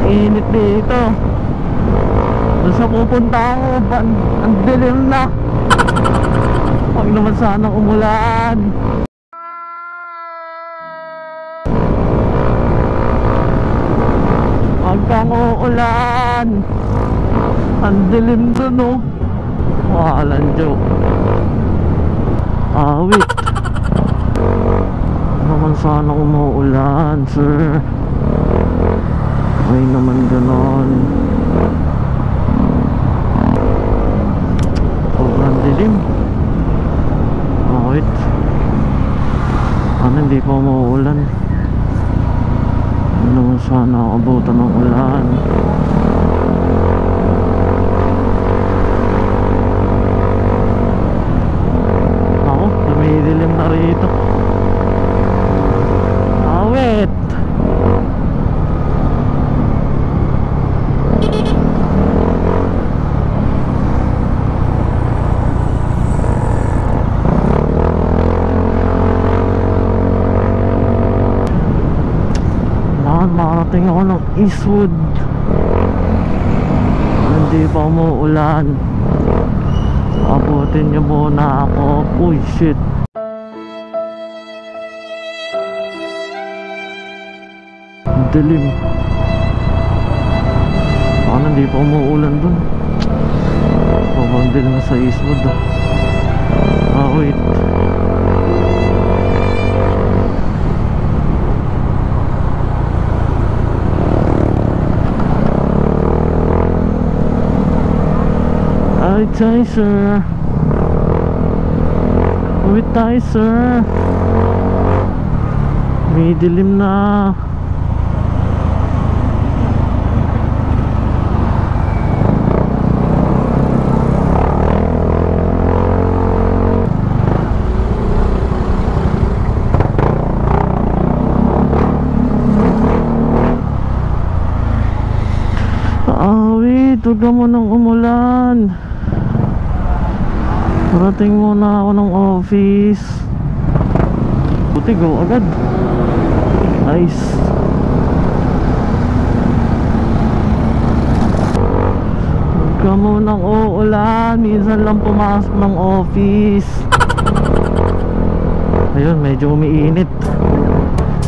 init dito. Doon sa pupunta ako, ang dilim na. Huwag naman sana umulan. Huwag kang uulan. Ang dilim doon, oh. Walang joke. Wait. Naman sana umuulan, sir. Ay naman ganon. Sobrang dilim. Wait. Ano, hindi pa umuulan. Ano naman sana abutan ng ulan. Ako, lumidilim na rito. Wait. Makarating ako ng Eastwood. Hindi pa umuulan. Abutin niyo muna ako. Uy, shit. Dilim. Paano hindi pa umuulan dun? Sobrang dilim na sa Eastwood. Wait. Tayo, sir. Wait tayo, sir. May dilim na. Wait, huwag ka mo nang umulan. Parating muna ako ng office. Buti go agad. Nice. Huwag ka munang uulan. Minsan lang pumasok ng office. Ayun, medyo umiinit.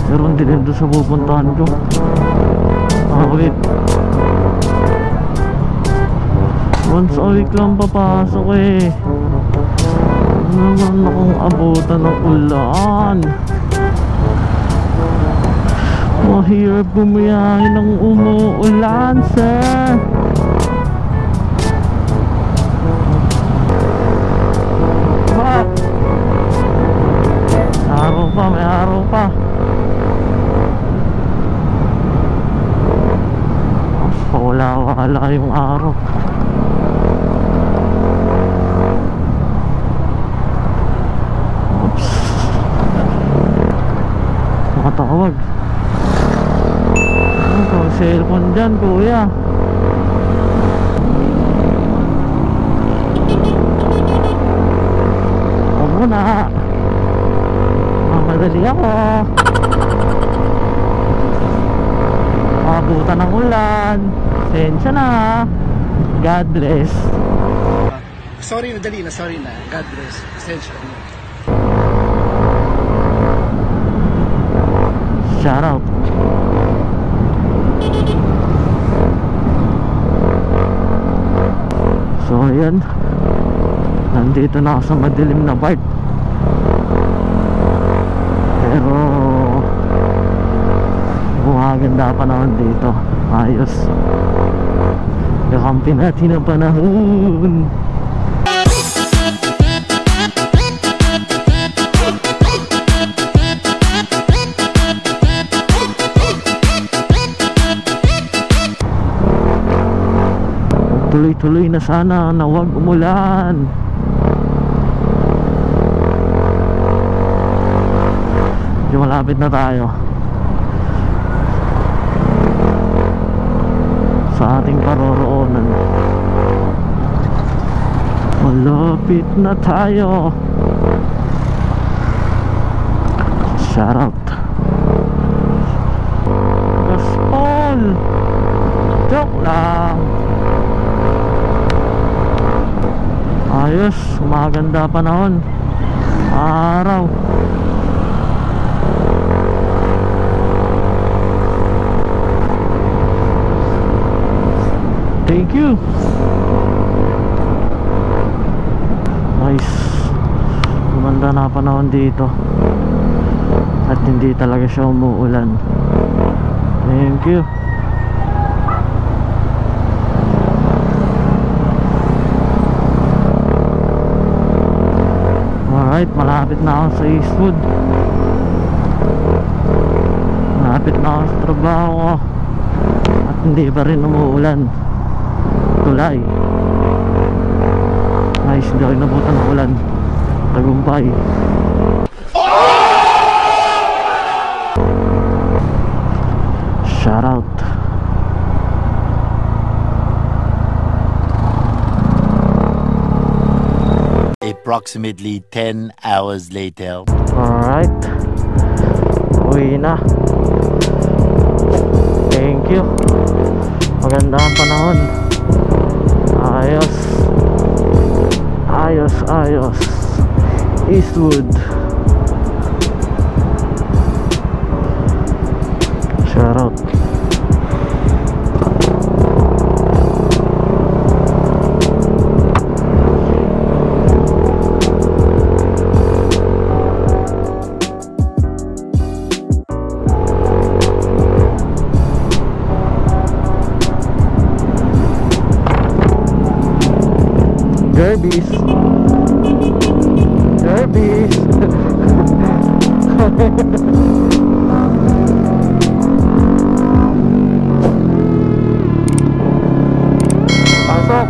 Pero hindi rin doon sa pupuntahan ko. Wait. Once a week lang papasok eh. Naman akong abutan ng ulan. Mahirap bumiyahin ng umuulan, sir. Bakit? Araw pa, may araw pa. Wala yung araw. Makatawag. Ano, cellphone dyan, kuya. Huwag mo na. Mamadali ako. Makabutan ng ulan. Sensya na. God bless. Sorry na, dali na, sorry na. God bless. Sensya na. Shout out. So ayan, nandito na ako sa madilim na part. Pero gumaganda pa naman dito. Ayos. Kakampi natin ang panahon. Tuloy-tuloy na sana na wag umulan. Medyo malapit na tayo sa ating paroroonan. Malapit na tayo. Shout out Gaspol. Joke lang. Ayos, umaganda panahon. Araw. Thank you. Nice. Gumanda na panahon dito. At hindi talaga siya umuulan. Thank you. Alright, malapit na ako sa Eastwood. Malapit na ako sa trabaho ko. At hindi pa rin umuulan. Tulay. Nice, hindi ako nabutan ng ulan. Tagumpay. Shout out. Approximately 10 hours later. Alright, uwi na. Thank you. Maganda ang panahon. Ayos. Ayos, ayos. Eastwood. Shout out. Derbies. Derbies. Pasok.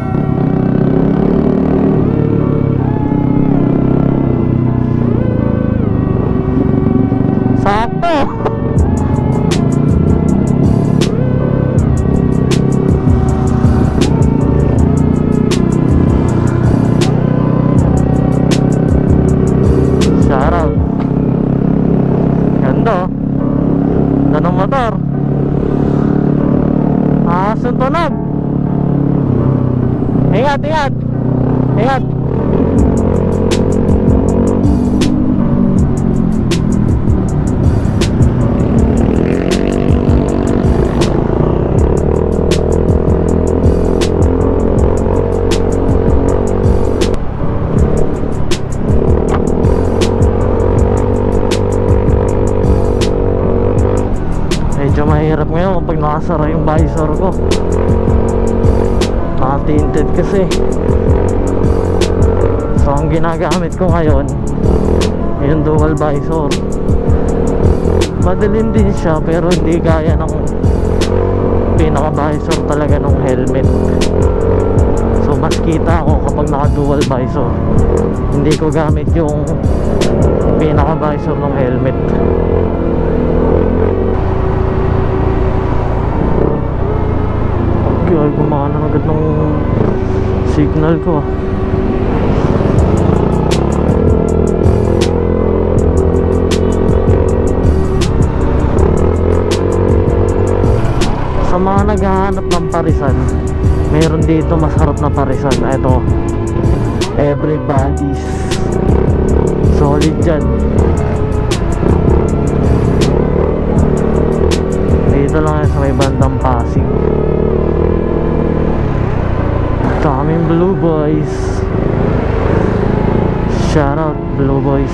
Sakto. Tanong motor. Suntunog. Ingat, ingat. Ingat. Medyo mahirap ngayon kapag nakasara yung visor ko. Naka-tinted kasi. So ang ginagamit ko ngayon yung dual visor. Madilim din siya pero hindi kaya ng pinaka-visor talaga ng helmet. So mas kita ako kapag naka-dual visor. Hindi ko gamit yung pinaka-visor ng helmet. Ay, gumana agad ng signal ko. Sa mga naghahanap ng parisan, meron dito masarap na parisan. Ito, Everybody's. Solid dyan. Dito lang sa may bandang Pasig. Daming Blue Boys. Shout out Blue Boys.